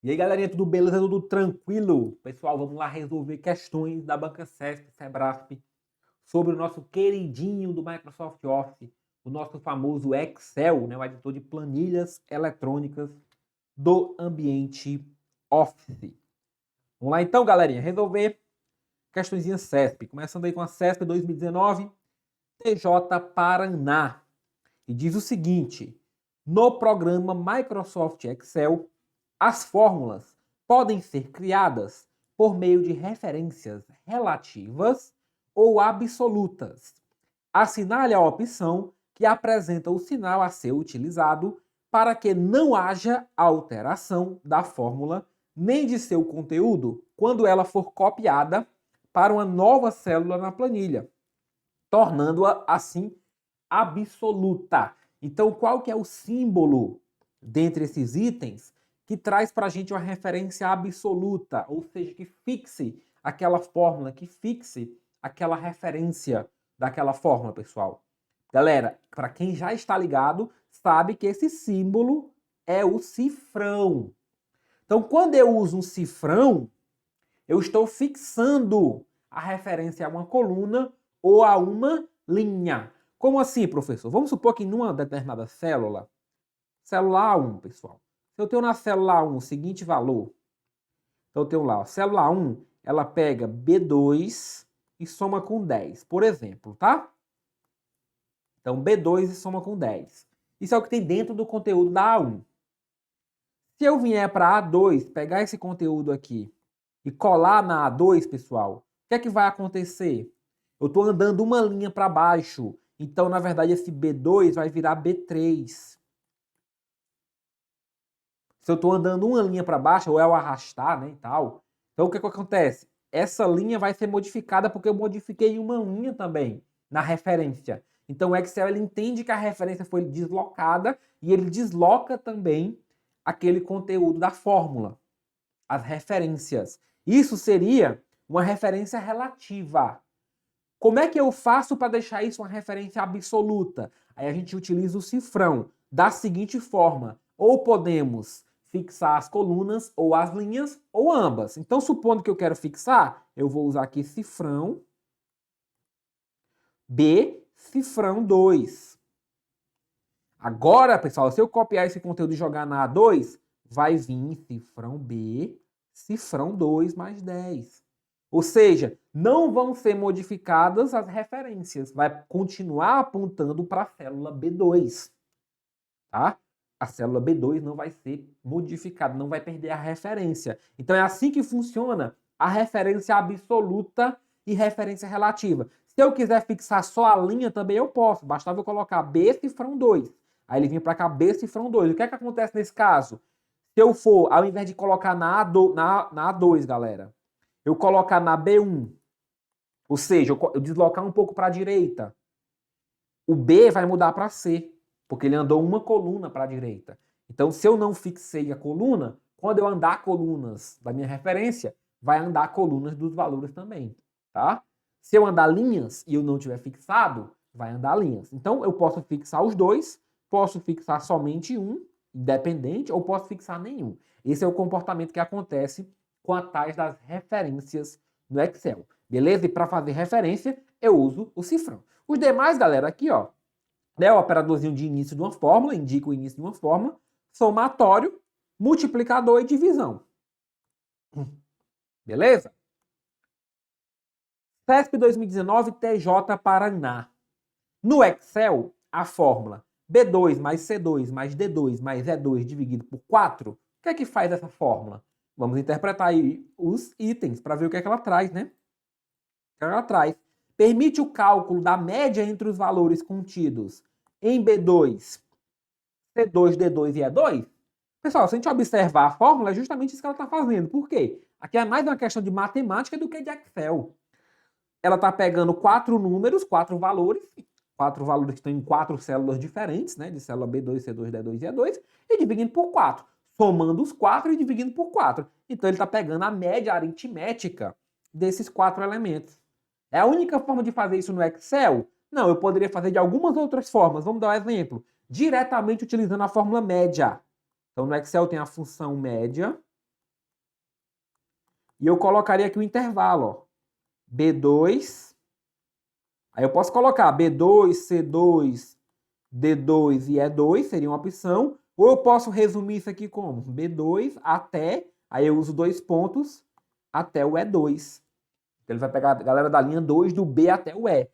E aí, galerinha, tudo beleza? Tudo tranquilo? Pessoal, vamos lá resolver questões da banca CESP, Sebrasp, sobre o nosso queridinho do Microsoft Office, o nosso famoso Excel, né, o editor de planilhas eletrônicas do ambiente Office. Vamos lá então, galerinha, resolver questõezinhas CESP. Começando aí com a CESP 2019, TJ Paraná. E diz o seguinte: no programa Microsoft Excel, as fórmulas podem ser criadas por meio de referências relativas ou absolutas. Assinale a opção que apresenta o sinal a ser utilizado para que não haja alteração da fórmula nem de seu conteúdo quando ela for copiada para uma nova célula na planilha, tornando-a assim absoluta. Então, qual que é o símbolo dentre esses itens que traz para a gente uma referência absoluta, ou seja, que fixe aquela fórmula, que fixe aquela referência daquela fórmula, pessoal? Galera, para quem já está ligado, sabe que esse símbolo é o cifrão. Então, quando eu uso um cifrão, eu estou fixando a referência a uma coluna ou a uma linha. Como assim, professor? Vamos supor que numa determinada célula, célula A1, pessoal. Se eu tenho na célula A1 o seguinte valor, então eu tenho lá, a célula A1, ela pega B2 e soma com 10, por exemplo, tá? Então, B2 e soma com 10. Isso é o que tem dentro do conteúdo da A1. Se eu vier para A2, pegar esse conteúdo aqui e colar na A2, pessoal, o que é que vai acontecer? Eu estou andando uma linha para baixo, então, na verdade, esse B2 vai virar B3. Se eu estou andando uma linha para baixo, ou é o arrastar, né, e tal, então o que acontece? Essa linha vai ser modificada porque eu modifiquei uma linha também na referência. Então o Excel ele entende que a referência foi deslocada e ele desloca também aquele conteúdo da fórmula, as referências. Isso seria uma referência relativa. Como é que eu faço para deixar isso uma referência absoluta? Aí a gente utiliza o cifrão da seguinte forma: ou podemos fixar as colunas ou as linhas, ou ambas. Então, supondo que eu quero fixar, eu vou usar aqui cifrão B, cifrão 2. Agora, pessoal, se eu copiar esse conteúdo e jogar na A2, vai vir cifrão B, cifrão 2 mais 10. Ou seja, não vão ser modificadas as referências, vai continuar apontando para a célula B2, tá? A célula B2 não vai ser modificada, não vai perder a referência. Então é assim que funciona a referência absoluta e referência relativa. Se eu quiser fixar só a linha também eu posso, bastava eu colocar B cifrão 2. Aí ele vinha para cá B cifrão 2. O que é que acontece nesse caso? Se eu for, ao invés de colocar na A2, galera, eu colocar na B1, ou seja, eu deslocar um pouco para a direita, o B vai mudar para C, porque ele andou uma coluna para a direita. Então, se eu não fixei a coluna, quando eu andar colunas da minha referência, vai andar colunas dos valores também, tá? Se eu andar linhas e eu não tiver fixado, vai andar linhas. Então, eu posso fixar os dois, posso fixar somente um, independente, ou posso fixar nenhum. Esse é o comportamento que acontece com a tais das referências no Excel. Beleza? E para fazer referência, eu uso o cifrão. Os demais, galera, aqui, ó, né, o operadorzinho de início de uma fórmula, indica o início de uma fórmula, somatório, multiplicador e divisão. Beleza? CESP 2019 TJ Paraná. No Excel, a fórmula B2 mais C2 mais D2 mais E2 dividido por 4, o que é que faz essa fórmula? Vamos interpretar aí os itens para ver o que é que ela traz, né? O que ela traz. Permite o cálculo da média entre os valores contidos em B2, C2, D2 e E2. Pessoal, se a gente observar a fórmula, é justamente isso que ela está fazendo. Por quê? Aqui é mais uma questão de matemática do que de Excel. Ela está pegando quatro números, quatro valores que estão em quatro células diferentes, né? De célula B2, C2, D2 e E2, e dividindo por 4. Somando os 4 e dividindo por 4. Então ele está pegando a média aritmética desses 4 elementos. É a única forma de fazer isso no Excel? Não, eu poderia fazer de algumas outras formas. Vamos dar um exemplo. Diretamente utilizando a fórmula média. Então no Excel tem a função média, E eu colocaria aqui o intervalo, ó. B2. Aí eu posso colocar B2, C2, D2 e E2, seria uma opção. Ou eu posso resumir isso aqui como B2 até, aí eu uso 2 pontos, até o E2. Então ele vai pegar a galera da linha 2 do B até o E.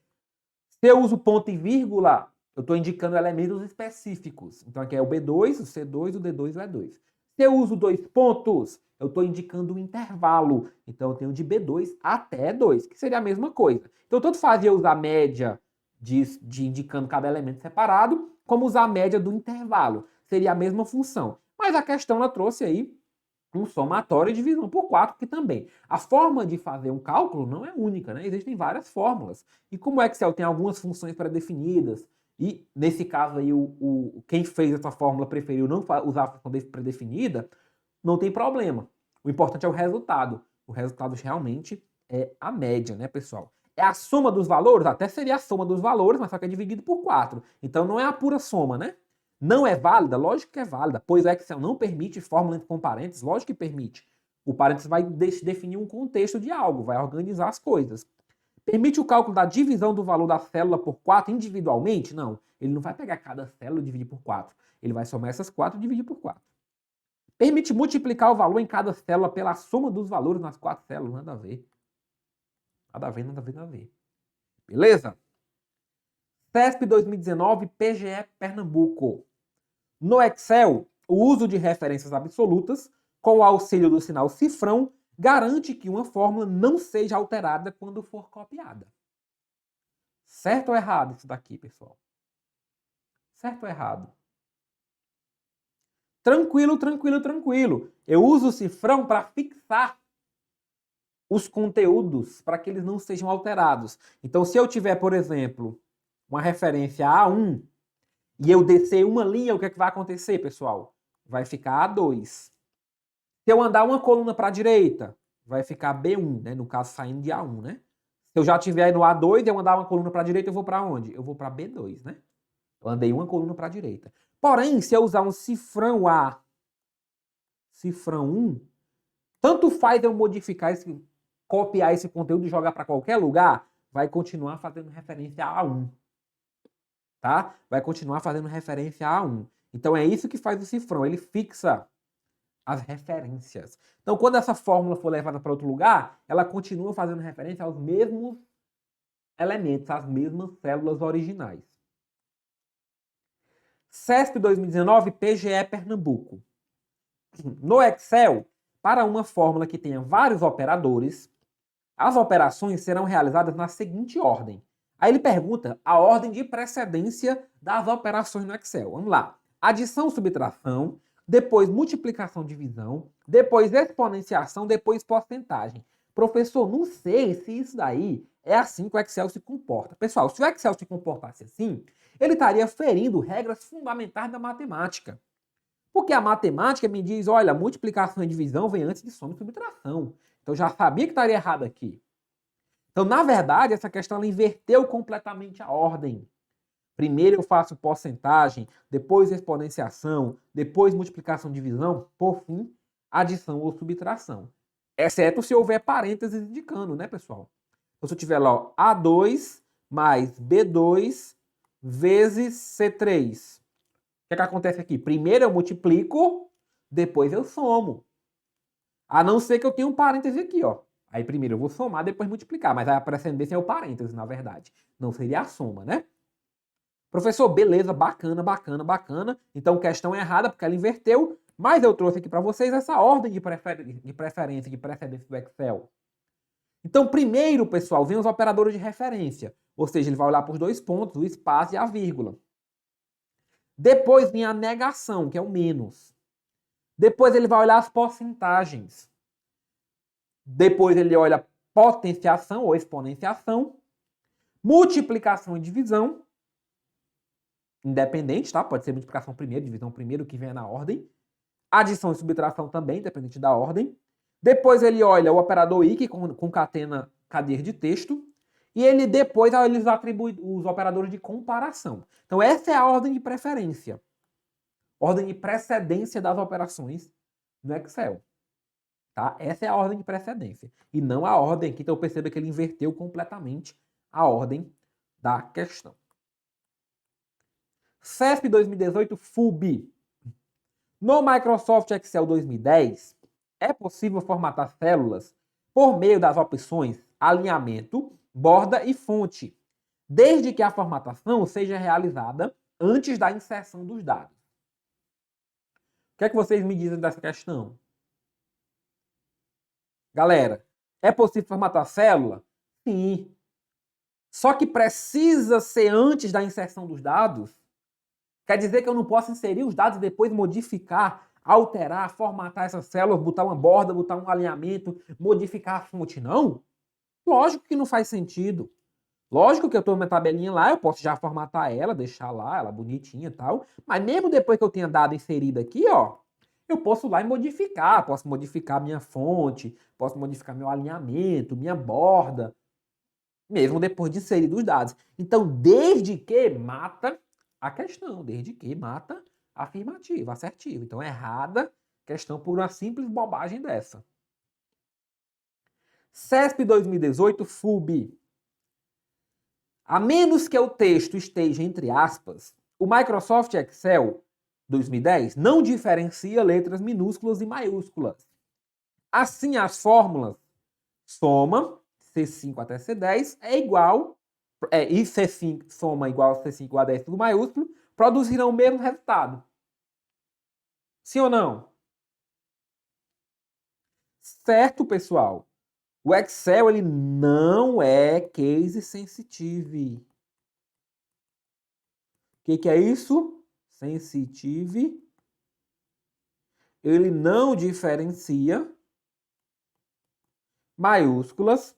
Se eu uso ponto e vírgula, eu estou indicando elementos específicos. Então aqui é o B2, o C2, o D2 e o E2. Se eu uso 2 pontos, eu estou indicando um intervalo. Então eu tenho de B2 até E2, que seria a mesma coisa. Então tanto fazia usar a média de indicando cada elemento separado, como usar a média do intervalo. Seria a mesma função. Mas a questão ela trouxe aí um somatório e divisão por 4, que também. A forma de fazer um cálculo não é única, né? Existem várias fórmulas. E como o Excel tem algumas funções pré-definidas, e nesse caso aí quem fez essa fórmula preferiu não usar a função pré-definida, não tem problema. O importante é o resultado. O resultado realmente é a média, né, pessoal? É a soma dos valores? Até seria a soma dos valores, mas só que é dividido por 4. Então não é a pura soma, né? Não é válida? Lógico que é válida, pois o Excel não permite fórmula com parênteses, lógico que permite. O parênteses vai definir um contexto de algo, vai organizar as coisas. Permite o cálculo da divisão do valor da célula por 4 individualmente? Não. Ele não vai pegar cada célula e dividir por 4. Ele vai somar essas 4 e dividir por 4. Permite multiplicar o valor em cada célula pela soma dos valores nas 4 células? Nada a ver. Nada a ver, nada a ver, nada a ver. Beleza? CESP 2019, PGE Pernambuco. No Excel, o uso de referências absolutas, com o auxílio do sinal cifrão, garante que uma fórmula não seja alterada quando for copiada. Certo ou errado isso daqui, pessoal? Certo ou errado? Tranquilo, tranquilo, tranquilo. Eu uso o cifrão para fixar os conteúdos, para que eles não sejam alterados. Então, se eu tiver, por exemplo, uma referência A1, e eu descer uma linha, o que é que vai acontecer, pessoal? Vai ficar A2. Se eu andar uma coluna para a direita, vai ficar B1, né? No caso, saindo de A1, né? Se eu já estiver no A2 e eu andar uma coluna para a direita, eu vou para onde? Eu vou para B2, né? Eu andei uma coluna para a direita. Porém, se eu usar um cifrão A, cifrão 1, tanto faz eu modificar copiar esse conteúdo e jogar para qualquer lugar, vai continuar fazendo referência a A1. Tá? Vai continuar fazendo referência a A1. Então é isso que faz o cifrão, ele fixa as referências. Então quando essa fórmula for levada para outro lugar, ela continua fazendo referência aos mesmos elementos, às mesmas células originais. CESP 2019, PGE Pernambuco. No Excel, para uma fórmula que tenha vários operadores, as operações serão realizadas na seguinte ordem. Aí ele pergunta a ordem de precedência das operações no Excel. Vamos lá. Adição, subtração, depois multiplicação, divisão, depois exponenciação, depois porcentagem. Professor, não sei se isso daí é assim que o Excel se comporta. Pessoal, se o Excel se comportasse assim, ele estaria ferindo regras fundamentais da matemática. Porque a matemática me diz, olha, multiplicação e divisão vem antes de soma e subtração. Então eu já sabia que estaria errado aqui. Então, na verdade, essa questão ela inverteu completamente a ordem. Primeiro eu faço porcentagem, depois exponenciação, depois multiplicação e divisão, por fim, adição ou subtração. Exceto se houver parênteses indicando, né, pessoal? Então, se eu tiver lá ó, A2 mais B2 vezes C3. O que é que acontece aqui? Primeiro eu multiplico, depois eu somo. A não ser que eu tenha um parêntese aqui, ó. Aí primeiro eu vou somar, depois multiplicar. Mas a precedência é o parêntese, na verdade. Não seria a soma, né? Professor, beleza, bacana, bacana, bacana. Então questão errada, porque ela inverteu. Mas eu trouxe aqui para vocês essa ordem de preferência, de precedência do Excel. Então primeiro, pessoal, vem os operadores de referência. Ou seja, ele vai olhar para os dois pontos, o espaço e a vírgula. Depois vem a negação, que é o menos. Depois ele vai olhar as porcentagens. Depois ele olha potenciação ou exponenciação. Multiplicação e divisão. Independente, tá? Pode ser multiplicação primeiro, divisão primeiro, que vem na ordem. Adição e subtração também, independente da ordem. Depois ele olha o operador I, que concatena cadeia de texto. E ele depois eles atribuem os operadores de comparação. Então essa é a ordem de preferência. Ordem de precedência das operações no Excel. Tá? Essa é a ordem de precedência. E não a ordem aqui, então perceba que ele inverteu completamente a ordem da questão. CESP 2018 FUB. No Microsoft Excel 2010, é possível formatar células por meio das opções alinhamento, borda e fonte, desde que a formatação seja realizada antes da inserção dos dados. O que é que vocês me dizem dessa questão? Galera, é possível formatar célula? Sim. Só que precisa ser antes da inserção dos dados? Quer dizer que eu não posso inserir os dados e depois modificar, alterar, formatar essas células, botar uma borda, botar um alinhamento, modificar a fonte? Não? Lógico que não faz sentido. Lógico que eu estou na tabelinha lá, eu posso já formatar ela, deixar lá, ela bonitinha e tal. Mas mesmo depois que eu tenha dado inserido aqui, ó, eu posso ir lá e modificar. Posso modificar minha fonte, posso modificar meu alinhamento, minha borda, mesmo depois de inserir os dados. Então, desde que mata a questão, desde que mata a afirmativa, assertiva. Então, errada questão por uma simples bobagem dessa. CESP 2018 FUB. A menos que o texto esteja entre aspas, o Microsoft Excel 2010 não diferencia letras minúsculas e maiúsculas. Assim, as fórmulas soma C5 até C10 é igual, e C5 soma igual a C5 igual a 10 tudo maiúsculo, produzirão o mesmo resultado. Sim ou não? Certo, pessoal? O Excel ele não é case sensitive. O que é isso? Sensitive. Ele não diferencia maiúsculas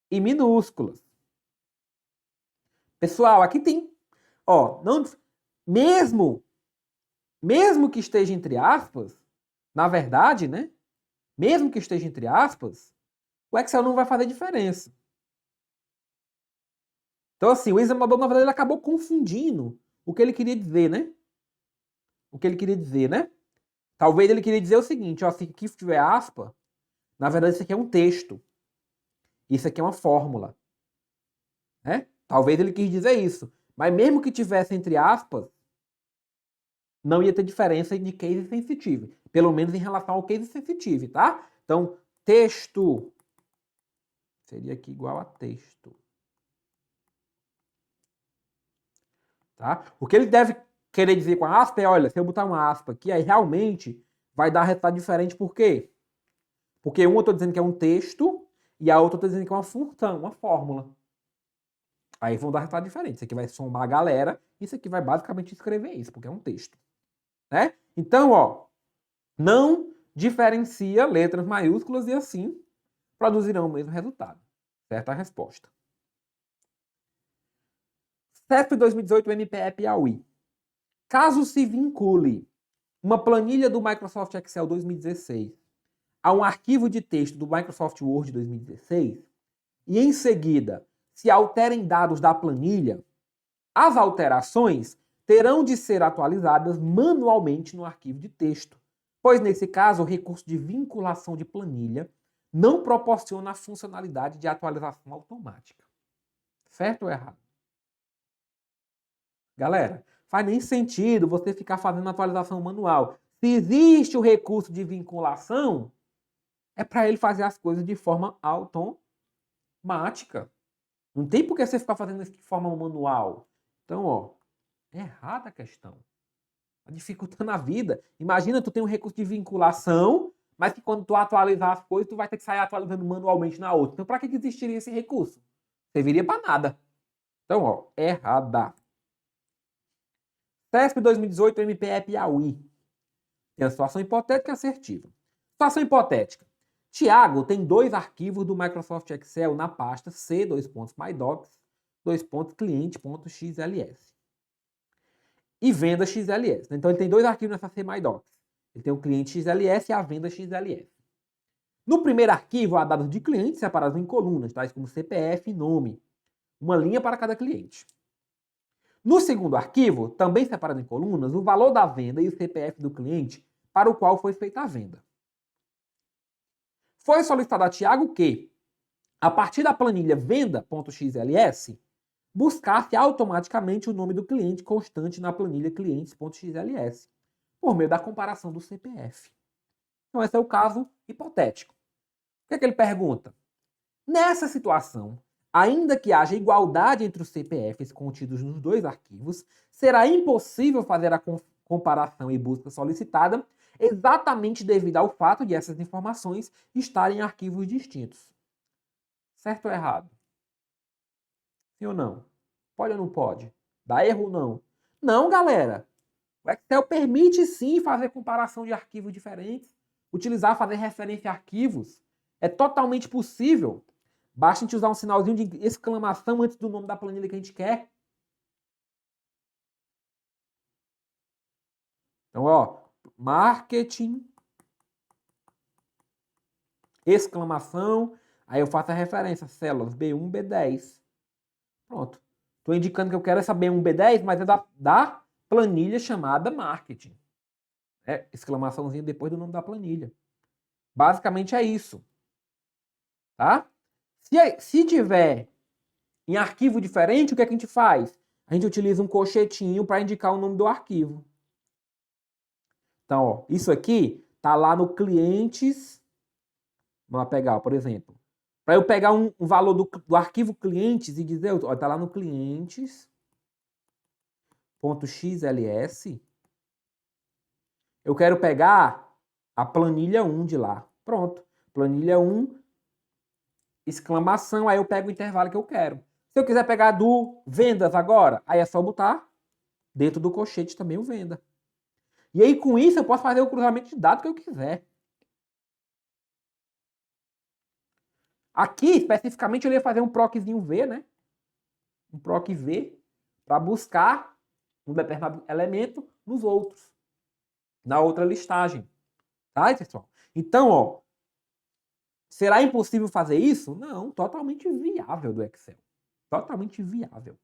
e minúsculas. Pessoal, aqui tem, ó, não, mesmo que esteja entre aspas, na verdade, né? Mesmo que esteja entre aspas, o Excel não vai fazer diferença. Então, assim, o examinador, na verdade, ele acabou confundindo o que ele queria dizer, né? O que ele queria dizer, né? Talvez ele queria dizer o seguinte, ó, se aqui tiver aspa, na verdade isso aqui é um texto. Isso aqui é uma fórmula. Né? Talvez ele quis dizer isso. Mas mesmo que tivesse entre aspas, não ia ter diferença de case sensitive. Pelo menos em relação ao case sensitive, tá? Então, texto seria aqui igual a texto. Tá? O que ele deve querer dizer com a aspa é, olha, se eu botar uma aspa aqui, aí realmente vai dar resultado diferente. Por quê? Porque um eu estou dizendo que é um texto e a outra eu estou dizendo que é uma função, uma fórmula. Aí vão dar resultado diferente. Isso aqui vai somar a galera, isso aqui vai basicamente escrever isso, porque é um texto. Né? Então, ó, não diferencia letras maiúsculas e assim produzirão o mesmo resultado. Certa a resposta. CESP 2018 MPE Piauí. Caso se vincule uma planilha do Microsoft Excel 2016 a um arquivo de texto do Microsoft Word 2016 e em seguida se alterem dados da planilha, as alterações terão de ser atualizadas manualmente no arquivo de texto, pois nesse caso o recurso de vinculação de planilha não proporciona a funcionalidade de atualização automática. Certo ou errado? Galera, faz nem sentido você ficar fazendo atualização manual. Se existe o recurso de vinculação, é para ele fazer as coisas de forma automática. Não tem por que você ficar fazendo isso de forma manual. Então, ó, é errada a questão. Tá dificultando a vida. Imagina, tu tem um recurso de vinculação, mas que quando tu atualizar as coisas, tu vai ter que sair atualizando manualmente na outra. Então, para que existiria esse recurso? Serviria para nada. Então, ó, errada. CESP 2018 MPE Piauí. Tem a situação hipotética e assertiva. Situação hipotética. Tiago tem 2 arquivos do Microsoft Excel na pasta C:mydocs, cliente.xls. E venda XLS. Então, ele tem 2 arquivos nessa C:mydocs. Ele tem o cliente XLS e a venda XLS. No primeiro arquivo, há dados de cliente separados em colunas, tais como CPF e nome. Uma linha para cada cliente. No segundo arquivo, também separado em colunas, o valor da venda e o CPF do cliente para o qual foi feita a venda. Foi solicitado a Tiago que, a partir da planilha venda.xls, buscasse automaticamente o nome do cliente constante na planilha clientes.xls, por meio da comparação do CPF. Então, esse é o caso hipotético. O que é que ele pergunta? Nessa situação, ainda que haja igualdade entre os CPFs contidos nos dois arquivos, será impossível fazer a comparação e busca solicitada exatamente devido ao fato de essas informações estarem em arquivos distintos. Certo ou errado? Sim ou não? Pode ou não pode? Dá erro ou não? Não, galera. O Excel permite sim fazer comparação de arquivos diferentes, fazer referência a arquivos. É totalmente possível. Basta a gente usar um sinalzinho de exclamação antes do nome da planilha que a gente quer. Então, ó, marketing, exclamação, aí eu faço a referência, células B1, B10. Pronto. Estou indicando que eu quero essa B1, B10, mas é da planilha chamada marketing. Exclamaçãozinha depois do nome da planilha. Basicamente é isso. Tá? Se tiver em arquivo diferente, o que é que a gente faz? A gente utiliza um colchetinho para indicar o nome do arquivo. Então, ó, isso aqui tá lá no clientes. Vamos lá pegar, por exemplo. Para eu pegar um valor do arquivo clientes e dizer, ó, tá lá no clientes.xls. Eu quero pegar a planilha 1 de lá. Pronto. Planilha 1, exclamação, aí eu pego o intervalo que eu quero. Se eu quiser pegar do vendas agora, aí é só botar dentro do colchete também o venda. E aí com isso eu posso fazer o cruzamento de dados que eu quiser. Aqui, especificamente, eu ia fazer um proczinho V, né? Um proc V para buscar um determinado elemento nos outros, na outra listagem. Tá, pessoal? Então, ó, será impossível fazer isso? Não, totalmente viável do Excel. Totalmente viável.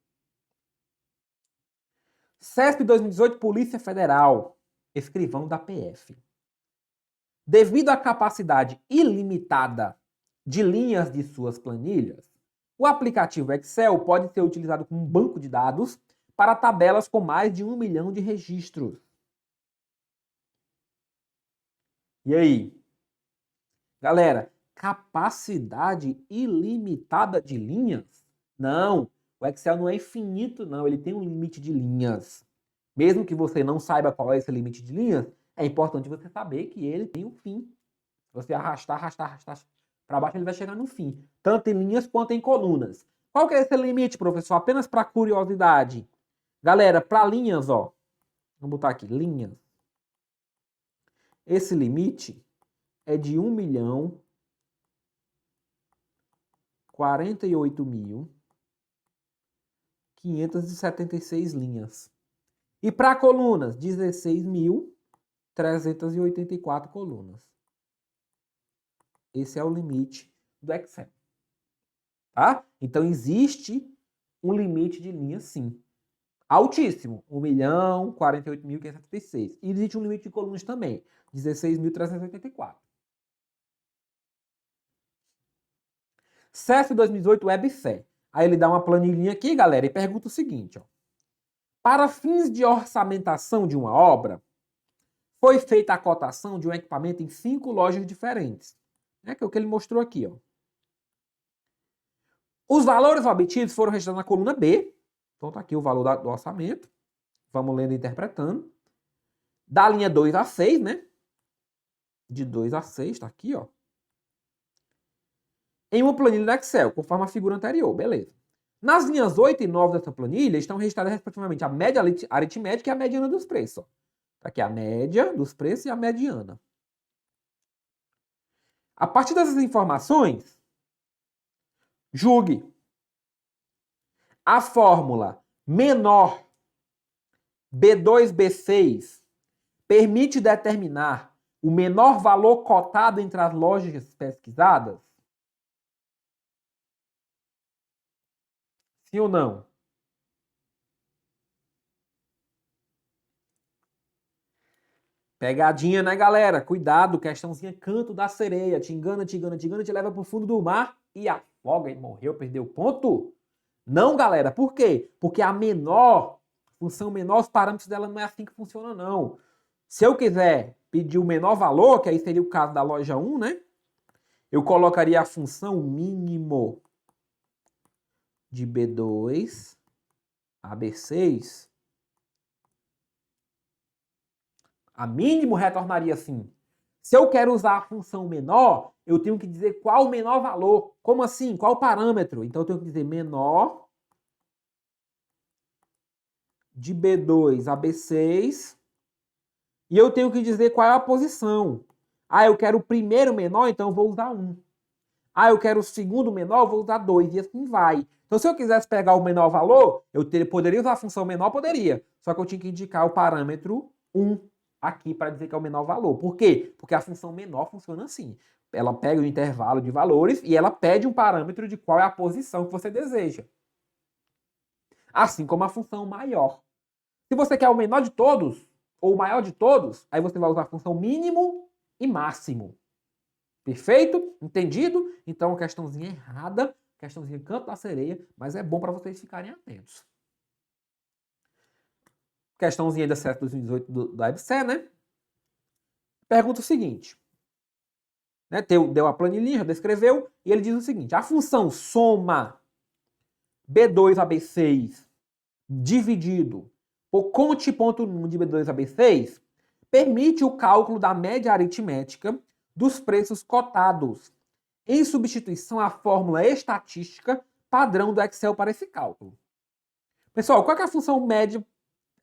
CESP 2018, Polícia Federal, escrivão da PF. Devido à capacidade ilimitada de linhas de suas planilhas, o aplicativo Excel pode ser utilizado como um banco de dados para tabelas com mais de 1 milhão de registros. E aí? Galera, capacidade ilimitada de linhas? Não, o Excel não é infinito, não. Ele tem um limite de linhas. Mesmo que você não saiba qual é esse limite de linhas, é importante você saber que ele tem um fim. Se você arrastar para baixo, ele vai chegar no fim. Tanto em linhas quanto em colunas. Qual que é esse limite, professor? Apenas para curiosidade. Galera, para linhas, ó. Vamos botar aqui, linhas. Esse limite é de 1.048.576 linhas. E para colunas, 16.384 colunas. Esse é o limite do Excel. Tá? Então existe um limite de linhas, sim. Altíssimo, 1.048.576. E existe um limite de colunas também, 16.384. CEF 2018 WebSE. Aí ele dá uma planilhinha aqui, galera, e pergunta o seguinte, ó. Para fins de orçamentação de uma obra, foi feita a cotação de um equipamento em 5 lojas diferentes. Que é o que ele mostrou aqui, ó. Os valores obtidos foram registrados na coluna B. Então tá aqui o valor do orçamento. Vamos lendo e interpretando. Da linha 2 a 6, né? De 2 a 6, tá aqui, ó. Em uma planilha do Excel, conforme a figura anterior, beleza. Nas linhas 8 e 9 dessa planilha estão registradas respectivamente a média aritmética e a mediana dos preços. Ó. Tá aqui a média dos preços e a mediana. A partir dessas informações, julgue. A fórmula menor B2, B6 permite determinar o menor valor cotado entre as lojas pesquisadas? Sim ou não? Pegadinha, né, galera? Cuidado, questãozinha canto da sereia. Te engana, te engana, te engana, te leva pro fundo do mar e afoga e morreu, perdeu ponto. Não, galera. Por quê? Porque a menor, função menor, os parâmetros dela não é assim que funciona, não. Se eu quiser pedir o menor valor, que aí seria o caso da loja 1, né? Eu colocaria a função mínimo de B2 a B6. A mínimo retornaria assim. Se eu quero usar a função menor, eu tenho que dizer qual o menor valor. Como assim? Qual o parâmetro? Então eu tenho que dizer menor de B2 a B6. E eu tenho que dizer qual é a posição. Ah, eu quero o primeiro menor, então eu vou usar 1. Ah, eu quero o segundo menor, eu vou usar 2. E assim vai. Então, se eu quisesse pegar o menor valor, poderia usar a função menor? Poderia. Só que eu tinha que indicar o parâmetro 1 aqui para dizer que é o menor valor. Por quê? Porque a função menor funciona assim. Ela pega o intervalo de valores e ela pede um parâmetro de qual é a posição que você deseja. Assim como a função maior. Se você quer o menor de todos, ou o maior de todos, aí você vai usar a função mínimo e máximo. Perfeito? Entendido? Então, questãozinha errada, questãozinha canto da sereia, mas é bom para vocês ficarem atentos. Questãozinha da CEF 2018 da EBSER, né? Pergunta o seguinte. Né? Deu a planilhinha, já descreveu, e ele diz o seguinte. A função soma B2 a B6 dividido por conte ponto número de B2 a B6 permite o cálculo da média aritmética dos preços cotados, em substituição à fórmula estatística padrão do Excel para esse cálculo. Pessoal, qual é a função média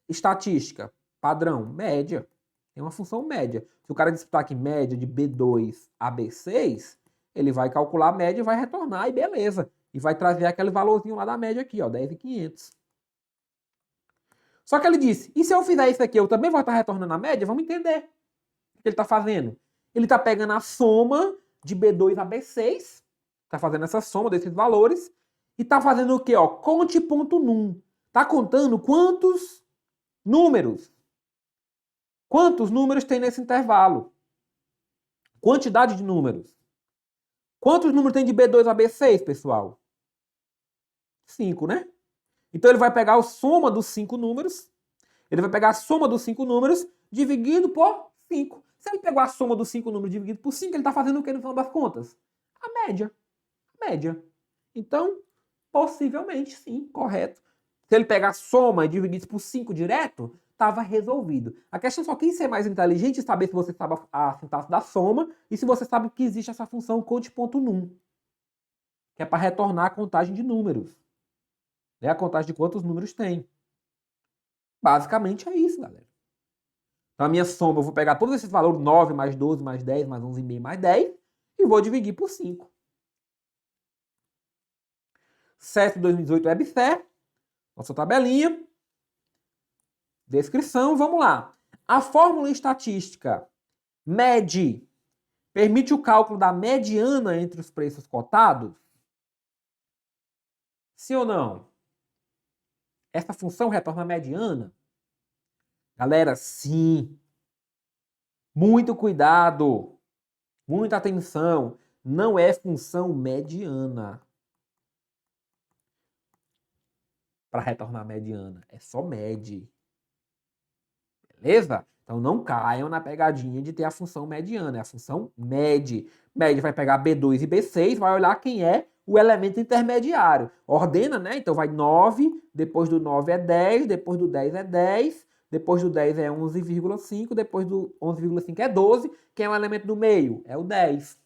estatística? Padrão, média. Tem uma função média. Se o cara disputar aqui média de B2 a B6, ele vai calcular a média e vai retornar e beleza. E vai trazer aquele valorzinho lá da média aqui, ó, 10.500. Só que ele disse, e se eu fizer isso aqui, eu também vou estar retornando a média? Vamos entender o que ele está fazendo. Ele está pegando a soma de B2 a B6, está fazendo essa soma desses valores, e está fazendo o quê? Ó, conte ponto num. Está contando quantos números. Quantos números tem nesse intervalo? Quantidade de números. Quantos números tem de B2 a B6, pessoal? 5, né? Então ele vai pegar a soma dos 5 números, ele vai pegar a soma dos 5 números dividido por 5. Se ele pegou a soma dos 5 números dividido por 5, ele está fazendo o que no final das contas? A média. Média. Então, possivelmente, sim, correto. Se ele pegar a soma e dividir por 5 direto, estava resolvido. A questão só quem ser mais inteligente e saber se você sabe a sintaxe da soma e se você sabe que existe essa função conte.num, que é para retornar a contagem de números. É a contagem de quantos números tem. Basicamente é isso, galera. Então a minha soma, eu vou pegar todos esses valores, 9 mais 12 mais 10 mais 11,5 mais 10, e vou dividir por 5. CEF 2018 EBSER, nossa tabelinha. Descrição, vamos lá. A fórmula estatística MED permite o cálculo da mediana entre os preços cotados? Sim ou não? Essa função retorna a mediana? Galera, sim. Muito cuidado. Muita atenção. Não é função mediana para retornar a mediana. É só MED. Beleza? Então não caiam na pegadinha de ter a função mediana. É a função MED. MED vai pegar B2 e B6, vai olhar quem é o elemento intermediário. Ordena, né? Então vai 9, depois do 9 é 10, depois do 10 é 10, depois do 10 é 11,5, depois do 11,5 é 12. Quem é o elemento do meio? É o 10.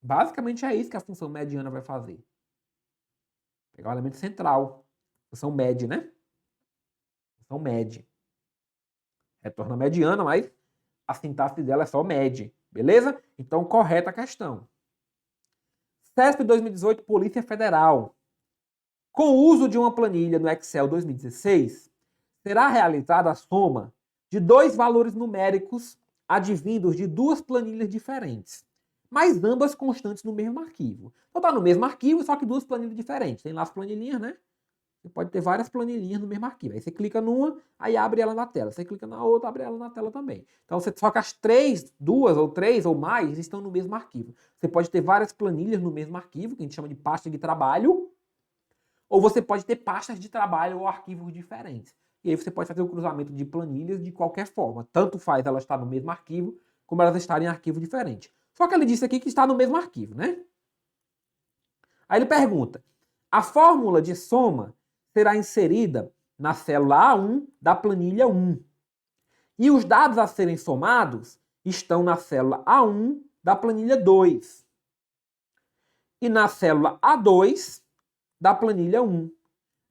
Basicamente é isso que a função mediana vai fazer. Pegar o elemento central. Função MED, né? Função MED. Retorna mediana, mas a sintaxe dela é só MED. Beleza? Então, correta a questão. CESP 2018, Polícia Federal. Com o uso de uma planilha no Excel 2016, será realizada a soma de dois valores numéricos advindos de duas planilhas diferentes, mas ambas constantes no mesmo arquivo. Então tá no mesmo arquivo, só que duas planilhas diferentes. Tem lá as planilhinhas, né? Você pode ter várias planilhinhas no mesmo arquivo. Aí você clica numa, aí abre ela na tela. Você clica na outra, abre ela na tela também. Então, só que as duas ou três ou mais, estão no mesmo arquivo. Você pode ter várias planilhas no mesmo arquivo, que a gente chama de pasta de trabalho, ou você pode ter pastas de trabalho ou arquivos diferentes. E aí você pode fazer o cruzamento de planilhas de qualquer forma. Tanto faz elas estar no mesmo arquivo, como elas estarem em arquivo diferente. Só que ele disse aqui que está no mesmo arquivo, né? Aí ele pergunta, a fórmula de soma será inserida na célula A1 da planilha 1. E os dados a serem somados estão na célula A1 da planilha 2. E na célula A2 da planilha 1.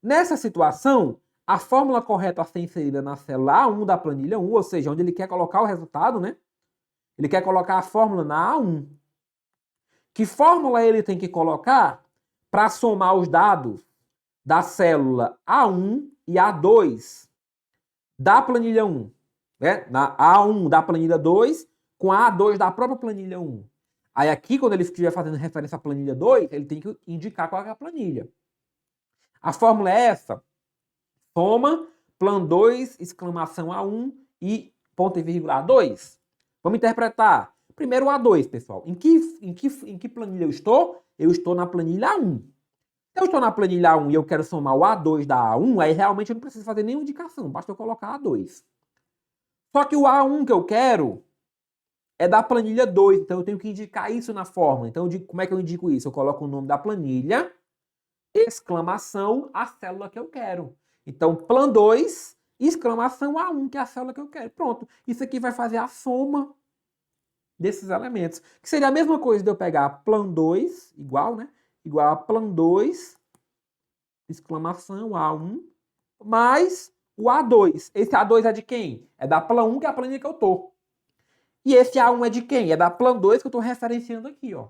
Nessa situação, a fórmula correta a ser inserida na célula A1 da planilha 1, ou seja, onde ele quer colocar o resultado, né? Ele quer colocar a fórmula na A1. Que fórmula ele tem que colocar para somar os dados da célula A1 e A2 da planilha 1? Né? Na A1 da planilha 2 com a A2 da própria planilha 1. Aí aqui, quando ele estiver fazendo referência à planilha 2, ele tem que indicar qual é a planilha. A fórmula é essa. Soma, plan 2, exclamação A1 e ponto e vírgula A2. Vamos interpretar. Primeiro o A2, pessoal. Em que planilha eu estou? Eu estou na planilha A1. Se eu estou na planilha A1 e eu quero somar o A2 da A1, aí realmente eu não preciso fazer nenhuma indicação, basta eu colocar A2. Só que o A1 que eu quero é da planilha 2, então eu tenho que indicar isso na fórmula. Então, como é que eu indico isso? Eu coloco o nome da planilha, exclamação, a célula que eu quero. Então, plan 2, exclamação A1, que é a célula que eu quero. Pronto. Isso aqui vai fazer a soma desses elementos. Que seria a mesma coisa de eu pegar plan 2, igual, né? Igual a plan 2, exclamação A1, mais o A2. Esse A2 é de quem? É da plan 1, que é a planilha que eu tô. E esse A1 é de quem? É da plan 2 que eu tô referenciando aqui, ó.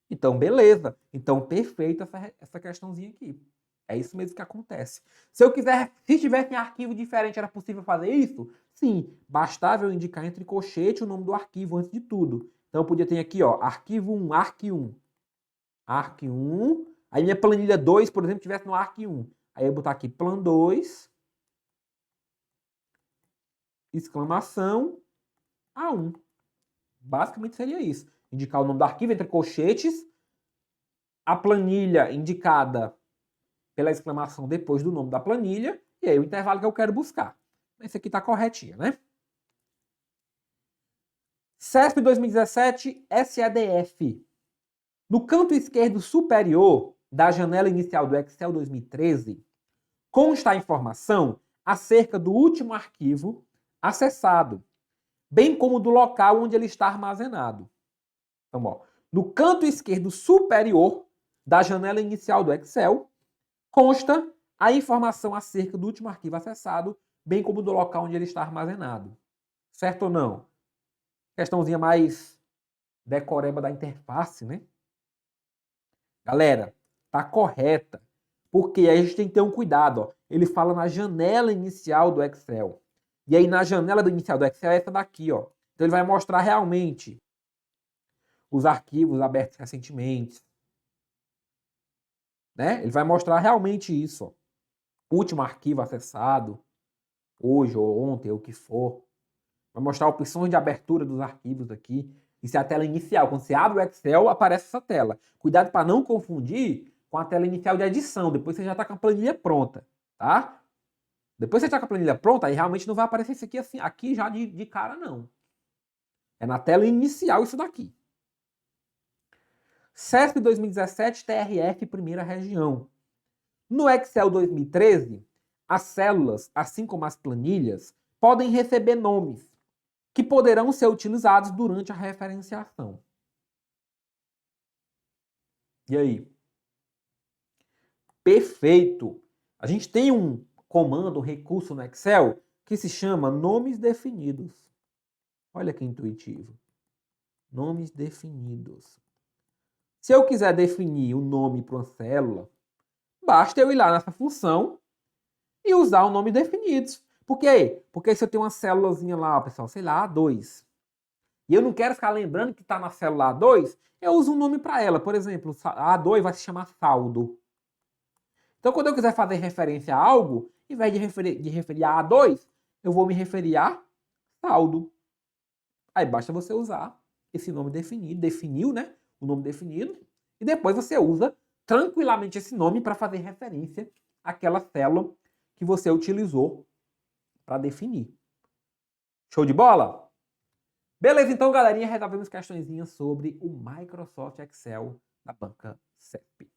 Então, beleza. Então, perfeito essa questãozinha aqui. É isso mesmo que acontece. Se tivesse em arquivo diferente, era possível fazer isso? Sim, bastava eu indicar entre colchete o nome do arquivo antes de tudo. Então, eu podia ter aqui, ó, arquivo 1, arq1. Arq1. Aí minha planilha 2, por exemplo, tivesse no arq1. Aí eu botar aqui plan 2, exclamação, A1. Basicamente seria isso. Indicar o nome do arquivo entre colchetes, a planilha indicada pela exclamação depois do nome da planilha, e aí o intervalo que eu quero buscar. Esse aqui está corretinho, né? CESP 2017, SEDF. No canto esquerdo superior da janela inicial do Excel 2013, consta a informação acerca do último arquivo acessado, bem como do local onde ele está armazenado. Então, ó, no canto esquerdo superior da janela inicial do Excel, consta a informação acerca do último arquivo acessado, bem como do local onde ele está armazenado. Certo ou não? Questãozinha mais decoreba da interface, né? Galera, tá correta. Porque aí a gente tem que ter um cuidado, ó. Ele fala na janela inicial do Excel. E aí na janela inicial do Excel é essa daqui, ó. Então ele vai mostrar realmente os arquivos abertos recentemente, né? Ele vai mostrar realmente isso, ó. Último arquivo acessado, hoje ou ontem, ou o que for. Vai mostrar opções de abertura dos arquivos aqui. Isso é a tela inicial. Quando você abre o Excel, aparece essa tela. Cuidado para não confundir com a tela inicial de edição. Depois você já está com a planilha pronta, tá? Depois você está com a planilha pronta, aí realmente não vai aparecer isso aqui assim, aqui já de cara, não. É na tela inicial isso daqui. CESP 2017, TRF, primeira região. No Excel 2013, as células, assim como as planilhas, podem receber nomes que poderão ser utilizados durante a referenciação. E aí? Perfeito! A gente tem um comando, um recurso no Excel que se chama nomes definidos. Olha que intuitivo. Nomes definidos. Se eu quiser definir o nome para uma célula, basta eu ir lá nessa função e usar o nome definidos. Por quê? Porque se eu tenho uma célulazinha lá, pessoal, sei lá, A2, e eu não quero ficar lembrando que está na célula A2, eu uso um nome para ela. Por exemplo, a A2 vai se chamar saldo. Então, quando eu quiser fazer referência a algo, em vez de referir a A2, eu vou me referir a saldo. Aí basta você usar esse nome definido, definiu, né? O nome definido, e depois você usa tranquilamente esse nome para fazer referência àquela célula que você utilizou para definir. Show de bola? Beleza, então, galerinha, resolvemos questõezinhas sobre o Microsoft Excel da banca CEP.